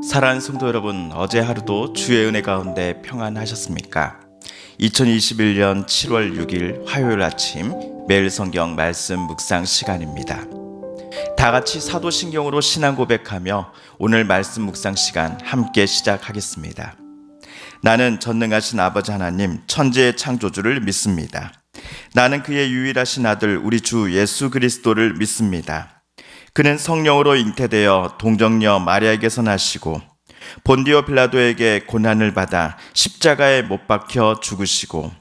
사랑하는 성도 여러분, 어제 하루도 주의 은혜 가운데 평안하셨습니까? 2021년 7월 6일 화요일 아침 매일 성경 말씀 묵상 시간입니다. 다 같이 사도신경으로 신앙 고백하며 오늘 말씀 묵상 시간 함께 시작하겠습니다. 나는 전능하신 아버지 하나님 천지의 창조주를 믿습니다. 나는 그의 유일하신 아들 우리 주 예수 그리스도를 믿습니다. 그는 성령으로 잉태되어 동정녀 마리아에게서 나시고 본디오 빌라도에게 고난을 받아 십자가에 못 박혀 죽으시고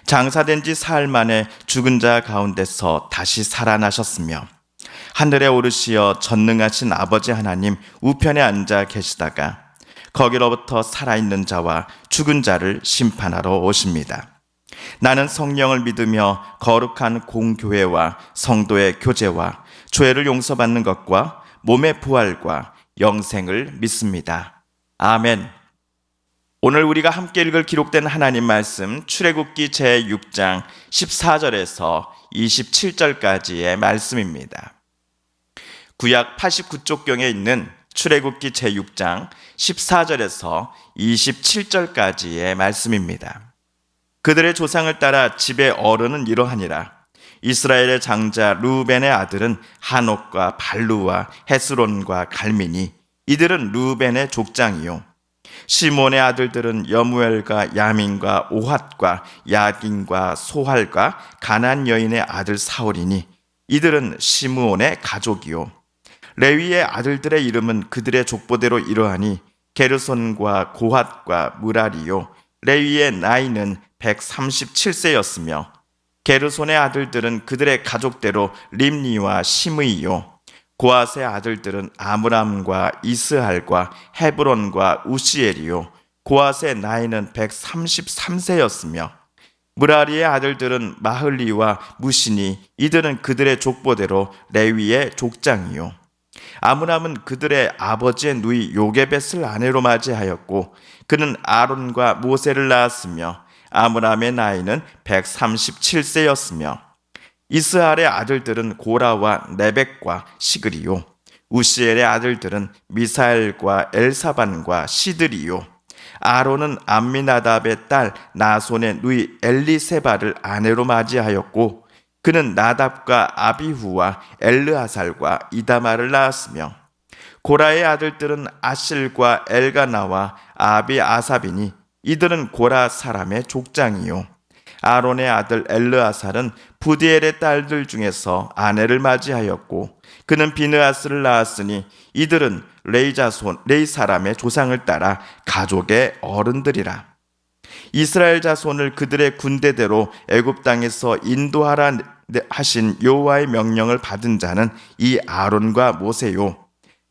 장사된 지 사흘 만에 죽은 자 가운데서 다시 살아나셨으며 하늘에 오르시어 전능하신 아버지 하나님 우편에 앉아 계시다가 거기로부터 살아있는 자와 죽은 자를 심판하러 오십니다. 나는 성령을 믿으며 거룩한 공교회와 성도의 교제와 죄를 용서받는 것과 몸의 부활과 영생을 믿습니다. 아멘. 오늘 우리가 함께 읽을 기록된 하나님 말씀 출애굽기 제6장 14절에서 27절까지의 말씀입니다. 구약 89쪽경에 있는 출애굽기 제6장 14절에서 27절까지의 말씀입니다. 그들의 조상을 따라 집의 어른은 이러하니라. 이스라엘의 장자 르우벤의 아들은 하녹과 발루와 헤스론과 갈미니 이들은 르우벤의 족장이요. 시몬의 아들들은 여무엘과 야민과 오핫과 야긴과 소할과 가나안 여인의 아들 사울이니 이들은 시므온의 가족이요. 레위의 아들들의 이름은 그들의 족보대로 이러하니 게르손과 고핫과 무라리요. 레위의 나이는 137세였으며 게르손의 아들들은 그들의 가족대로 림니와 시므이요. 고핫의 아들들은 아므람과 이스할과 헤브론과 우시엘이요. 고핫의 나이는 133세였으며 무라리의 아들들은 마흘리와 무시니 이들은 그들의 족보대로 레위의 족장이요. 아므람은 그들의 아버지의 누이 요게벳을 아내로 맞이하였고 그는 아론과 모세를 낳았으며 아므람의 나이는 137세였으며 이스할의 아들들은 고라와 네벡과 시그리요. 우시엘의 아들들은 미사엘과 엘사반과 시드리요. 아론은 암미나답의 딸 나손의 누이 엘리세바를 아내로 맞이하였고 그는 나답과 아비후와 엘르아살과 이다마를 낳았으며 고라의 아들들은 아실과 엘가나와 아비아삽이니 이들은 고라 사람의 족장이요. 아론의 아들 엘르아살은 부디엘의 딸들 중에서 아내를 맞이하였고 그는 비느하스를 낳았으니 이들은 레이 사람의 조상을 따라 가족의 어른들이라. 이스라엘 자손을 그들의 군대대로 애굽 땅에서 인도하라 하신 여호와의 명령을 받은 자는 이 아론과 모세요.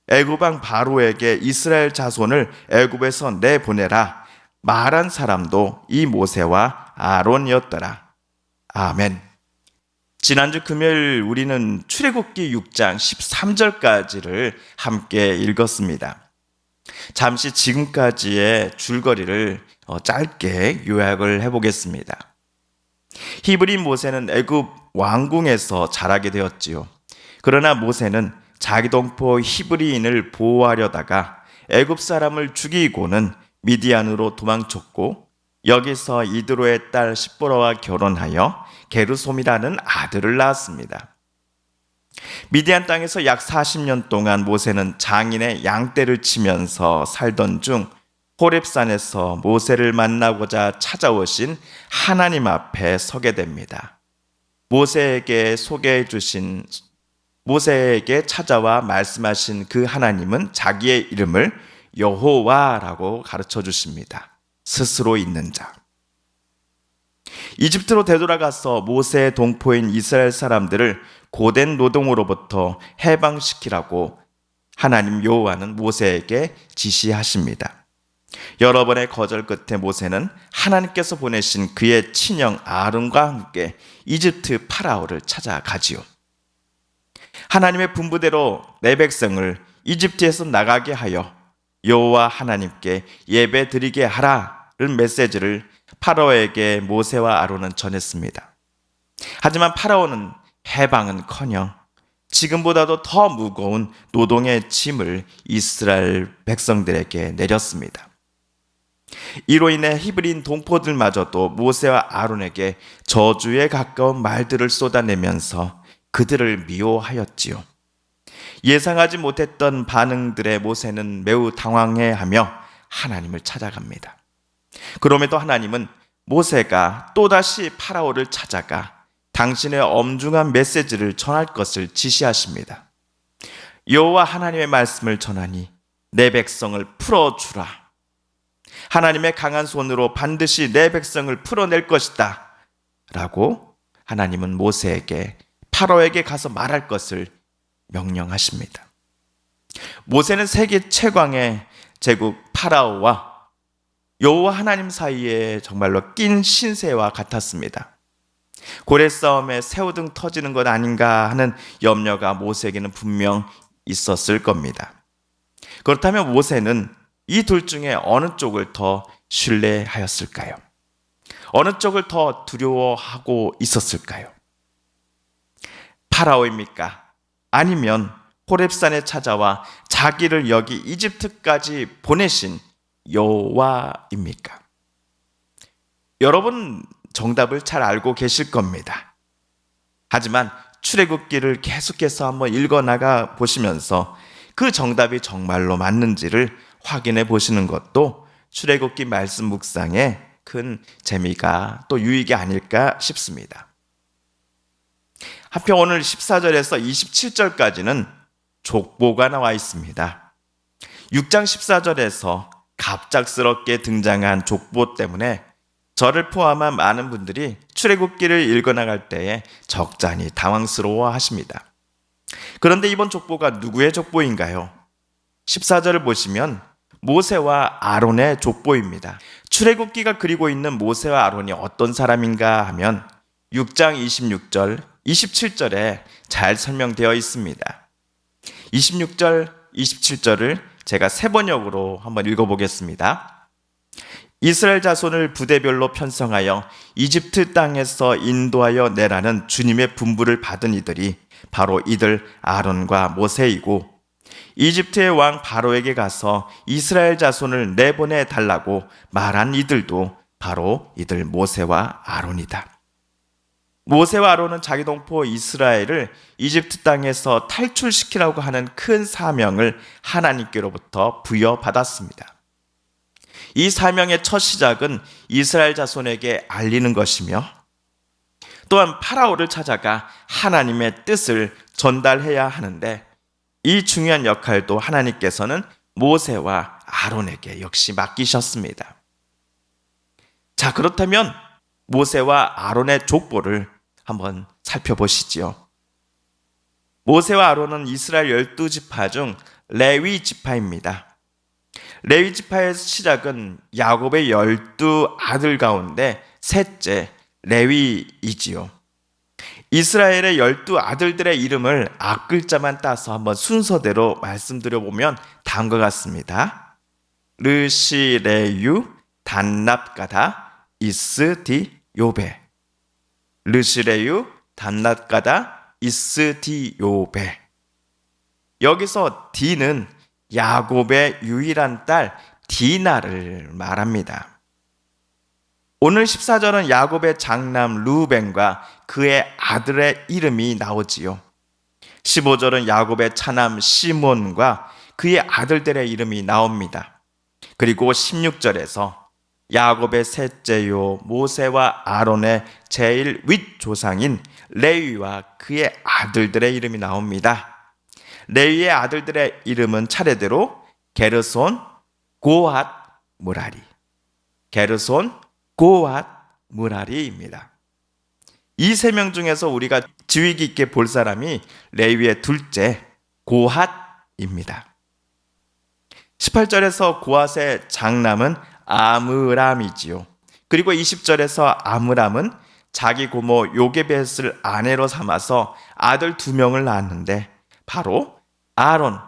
애굽 왕 바로에게 이스라엘 자손을 애굽에서 내보내라 말한 사람도 이 모세와 아론이었더라. 아멘. 지난주 금요일 우리는 출애굽기 6장 13절까지를 함께 읽었습니다. 잠시 지금까지의 줄거리를 짧게 요약을 해보겠습니다. 히브리 모세는 애굽 왕궁에서 자라게 되었지요. 그러나 모세는 자기 동포 히브리인을 보호하려다가 애굽 사람을 죽이고는 미디안으로 도망쳤고 여기서 이드로의 딸 십보라와 결혼하여 게르솜이라는 아들을 낳았습니다. 미디안 땅에서 약 40년 동안 모세는 장인의 양떼를 치면서 살던 중 호렙산에서 모세를 만나고자 찾아오신 하나님 앞에 서게 됩니다. 모세에게 찾아와 말씀하신 그 하나님은 자기의 이름을 여호와라고 가르쳐 주십니다. 스스로 있는 자. 이집트로 되돌아가서 모세의 동포인 이스라엘 사람들을 고된 노동으로부터 해방시키라고 하나님 여호와는 모세에게 지시하십니다. 여러 번의 거절 끝에 모세는 하나님께서 보내신 그의 친형 아론과 함께 이집트 파라오를 찾아가지요. 하나님의 분부대로 내 백성을 이집트에서 나가게 하여 여호와 하나님께 예배 드리게 하라는 메시지를 파라오에게 모세와 아론은 전했습니다. 하지만 파라오는 해방은커녕 지금보다도 더 무거운 노동의 짐을 이스라엘 백성들에게 내렸습니다. 이로 인해 히브리인 동포들마저도 모세와 아론에게 저주에 가까운 말들을 쏟아내면서 그들을 미워하였지요. 예상하지 못했던 반응들에 모세는 매우 당황해하며 하나님을 찾아갑니다. 그럼에도 하나님은 모세가 또다시 파라오를 찾아가 당신의 엄중한 메시지를 전할 것을 지시하십니다. 여호와 하나님의 말씀을 전하니 내 백성을 풀어주라. 하나님의 강한 손으로 반드시 내 백성을 풀어낼 것이다. 라고 하나님은 모세에게 파라오에게 가서 말할 것을 명령하십니다. 모세는 세계 최강의 제국 파라오와 여호와 하나님 사이에 정말로 낀 신세와 같았습니다. 고래 싸움에 새우등 터지는 것 아닌가 하는 염려가 모세에게는 분명 있었을 겁니다. 그렇다면 모세는 이 둘 중에 어느 쪽을 더 신뢰하였을까요? 어느 쪽을 더 두려워하고 있었을까요? 파라오입니까? 아니면 호렙산에 찾아와 자기를 여기 이집트까지 보내신 여호와입니까? 여러분 정답을 잘 알고 계실 겁니다. 하지만 출애굽기를 계속해서 한번 읽어나가 보시면서 그 정답이 정말로 맞는지를 확인해 보시는 것도 출애굽기 말씀 묵상에 큰 재미가 또 유익이 아닐까 싶습니다. 한편 오늘 14절에서 27절까지는 족보가 나와 있습니다. 6장 14절에서 갑작스럽게 등장한 족보 때문에 저를 포함한 많은 분들이 출애굽기를 읽어나갈 때에 적잖이 당황스러워 하십니다. 그런데 이번 족보가 누구의 족보인가요? 14절을 보시면 모세와 아론의 족보입니다. 출애굽기가 그리고 있는 모세와 아론이 어떤 사람인가 하면 6장 26절, 27절에 잘 설명되어 있습니다. 26절, 27절을 제가 세 번역으로 한번 읽어보겠습니다. 이스라엘 자손을 부대별로 편성하여 이집트 땅에서 인도하여 내라는 주님의 분부를 받은 이들이 바로 이들 아론과 모세이고, 이집트의 왕 바로에게 가서 이스라엘 자손을 내보내 달라고 말한 이들도 바로 이들 모세와 아론이다. 모세와 아론은 자기 동포 이스라엘을 이집트 땅에서 탈출시키라고 하는 큰 사명을 하나님께로부터 부여받았습니다. 이 사명의 첫 시작은 이스라엘 자손에게 알리는 것이며, 또한 파라오를 찾아가 하나님의 뜻을 전달해야 하는데, 이 중요한 역할도 하나님께서는 모세와 아론에게 역시 맡기셨습니다. 자, 그렇다면 모세와 아론의 족보를 한번 살펴보시지요. 모세와 아론은 이스라엘 12지파 중 레위 지파입니다. 레위 지파의 시작은 야곱의 12아들 가운데 셋째 레위이지요. 이스라엘의 12아들들의 이름을 앞글자만 따서 한번 순서대로 말씀드려보면 다음과 같습니다. 르시레유, 단납가다, 이스디요베. 르시레유, 단납가다, 이스디요베. 여기서 디는 야곱의 유일한 딸 디나를 말합니다. 오늘 14절은 야곱의 장남 루벤과 그의 아들의 이름이 나오지요. 15절은 야곱의 차남 시몬과 그의 아들들의 이름이 나옵니다. 그리고 16절에서 야곱의 셋째요 모세와 아론의 제일 윗조상인 레위와 그의 아들들의 이름이 나옵니다. 레위의 아들들의 이름은 차례대로 게르손, 고핫, 무라리. 게르손, 고핫, 무라리입니다. 이 세 명 중에서 우리가 지위 깊게 볼 사람이 레위의 둘째 고핫입니다. 18절에서 고핫의 장남은 아므람이지요. 그리고 20절에서 아므람은 자기 고모 요게벳을 아내로 삼아서 아들 2명을 낳았는데 바로 아론,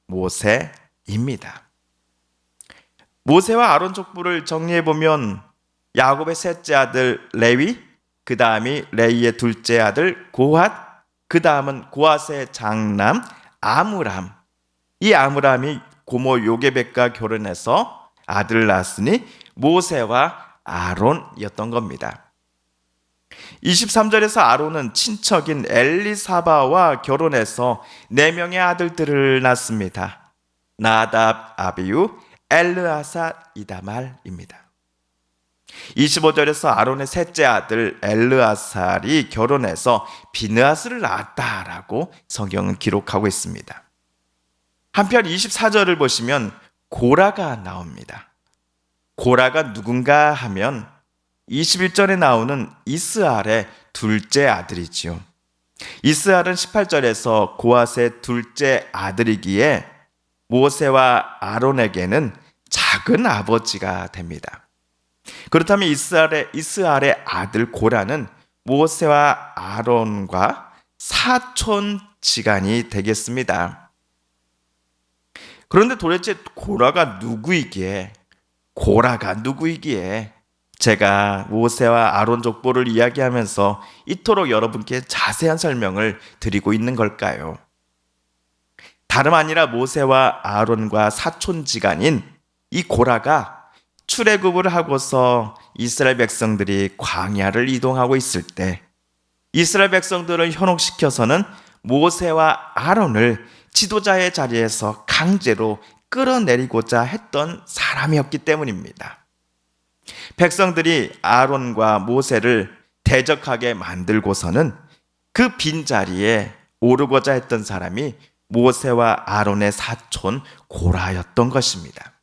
모세입니다. 모세와 아론 족보를 정리해보면 야곱의 셋째 아들 레위, 그 다음이 레위의 둘째 아들 고핫, 그 다음은 고앗의 장남 아므람. 이 아므람이 고모 요게벳과 결혼해서 아들을 낳았으니 모세와 아론이었던 겁니다. 23절에서 아론은 친척인 엘리사바와 결혼해서 4명의 아들들을 낳습니다. 나답, 아비유, 엘르아사, 이다말입니다. 25절에서 아론의 셋째 아들 엘르아살이 결혼해서 비느하스를 낳았다라고 성경은 기록하고 있습니다. 한편 24절을 보시면 고라가 나옵니다. 고라가 누군가 하면 21절에 나오는 이스알의 둘째 아들이지요. 이스알은 18절에서 고앗의 둘째 아들이기에 모세와 아론에게는 작은 아버지가 됩니다. 그렇다면 이스알의 아들 고라는 모세와 아론과 사촌지간이 되겠습니다. 그런데 도대체 고라가 누구이기에 제가 모세와 아론 족보를 이야기하면서 이토록 여러분께 자세한 설명을 드리고 있는 걸까요? 다름 아니라 모세와 아론과 사촌지간인 이 고라가 출애굽을 하고서 이스라엘 백성들이 광야를 이동하고 있을 때 이스라엘 백성들을 현혹시켜서는 모세와 아론을 지도자의 자리에서 강제로 끌어내리고자 했던 사람이었기 때문입니다. 백성들이 아론과 모세를 대적하게 만들고서는 그 빈자리에 오르고자 했던 사람이 모세와 아론의 사촌 고라였던 것입니다.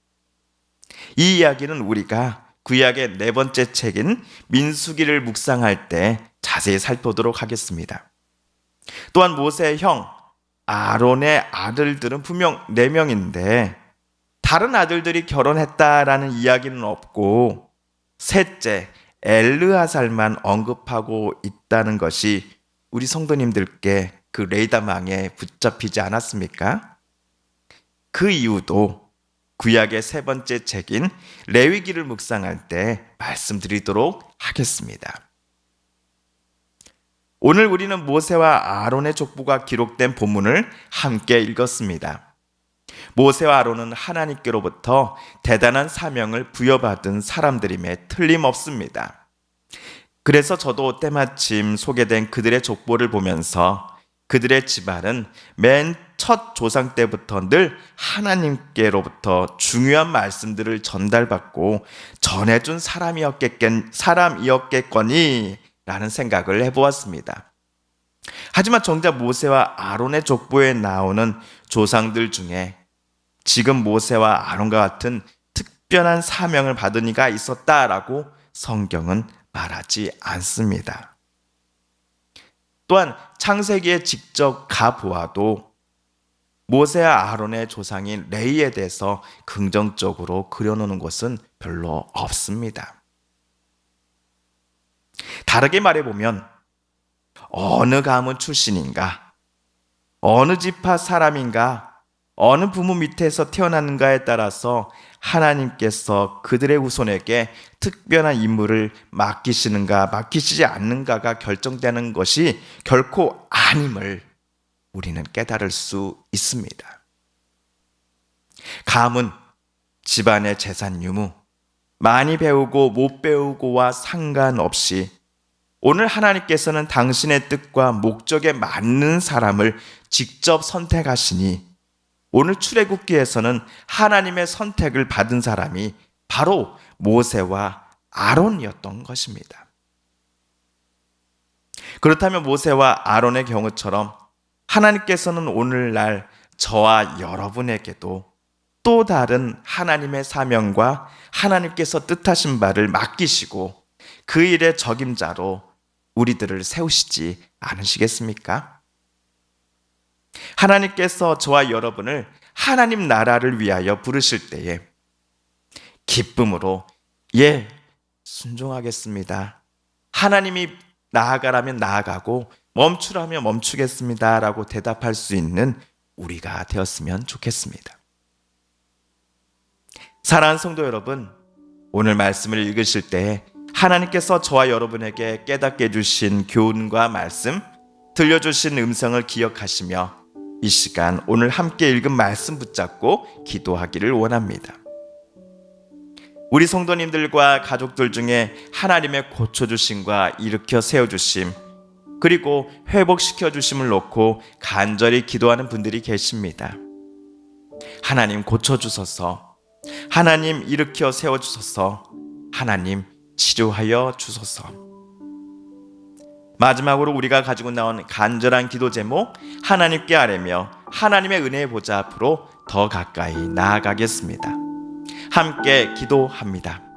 이 이야기는 우리가 구약의 4번째 책인 민수기를 묵상할 때 자세히 살펴보도록 하겠습니다. 또한 모세의 형 아론의 아들들은 분명 4명인데 다른 아들들이 결혼했다라는 이야기는 없고 셋째 엘르아살만 언급하고 있다는 것이 우리 성도님들께 그 레이더망에 붙잡히지 않았습니까? 그 이유도 구약의 3번째 책인 레위기를 묵상할 때 말씀드리도록 하겠습니다. 오늘 우리는 모세와 아론의 족보가 기록된 본문을 함께 읽었습니다. 모세와 아론은 하나님께로부터 대단한 사명을 부여받은 사람들임에 틀림없습니다. 그래서 저도 때마침 소개된 그들의 족보를 보면서 그들의 집안은 맨 첫 조상 때부터 늘 하나님께로부터 중요한 말씀들을 전달받고 전해준 사람이었겠거니 라는 생각을 해보았습니다. 하지만 정작 모세와 아론의 족보에 나오는 조상들 중에 지금 모세와 아론과 같은 특별한 사명을 받은 이가 있었다라고 성경은 말하지 않습니다. 또한 창세기에 직접 가보아도 모세와 아론의 조상인 레위에 대해서 긍정적으로 그려놓는 것은 별로 없습니다. 다르게 말해보면 어느 가문 출신인가, 어느 지파 사람인가, 어느 부모 밑에서 태어났는가에 따라서 하나님께서 그들의 후손에게 특별한 임무를 맡기시는가 맡기시지 않는가가 결정되는 것이 결코 아님을 우리는 깨달을 수 있습니다. 가문, 집안의 재산 유무, 많이 배우고 못 배우고와 상관없이 오늘 하나님께서는 당신의 뜻과 목적에 맞는 사람을 직접 선택하시니 오늘 출애굽기에서는 하나님의 선택을 받은 사람이 바로 모세와 아론이었던 것입니다. 그렇다면 모세와 아론의 경우처럼 하나님께서는 오늘날 저와 여러분에게도 또 다른 하나님의 사명과 하나님께서 뜻하신 바를 맡기시고 그 일의 적임자로 우리들을 세우시지 않으시겠습니까? 하나님께서 저와 여러분을 하나님 나라를 위하여 부르실 때에 기쁨으로 순종하겠습니다. 하나님이 나아가라면 나아가고 멈추라면 멈추겠습니다 라고 대답할 수 있는 우리가 되었으면 좋겠습니다. 사랑하는 성도 여러분, 오늘 말씀을 읽으실 때 하나님께서 저와 여러분에게 깨닫게 해주신 교훈과 말씀, 들려주신 음성을 기억하시며 이 시간 오늘 함께 읽은 말씀 붙잡고 기도하기를 원합니다. 우리 성도님들과 가족들 중에 하나님의 고쳐주심과 일으켜 세워주심, 그리고 회복시켜주심을 놓고 간절히 기도하는 분들이 계십니다. 하나님 고쳐주소서, 하나님 일으켜 세워주소서, 하나님 치료하여 주소서. 마지막으로 우리가 가지고 나온 간절한 기도 제목, 하나님께 아뢰며 하나님의 은혜의 보좌 앞으로 더 가까이 나아가겠습니다. 함께 기도합니다.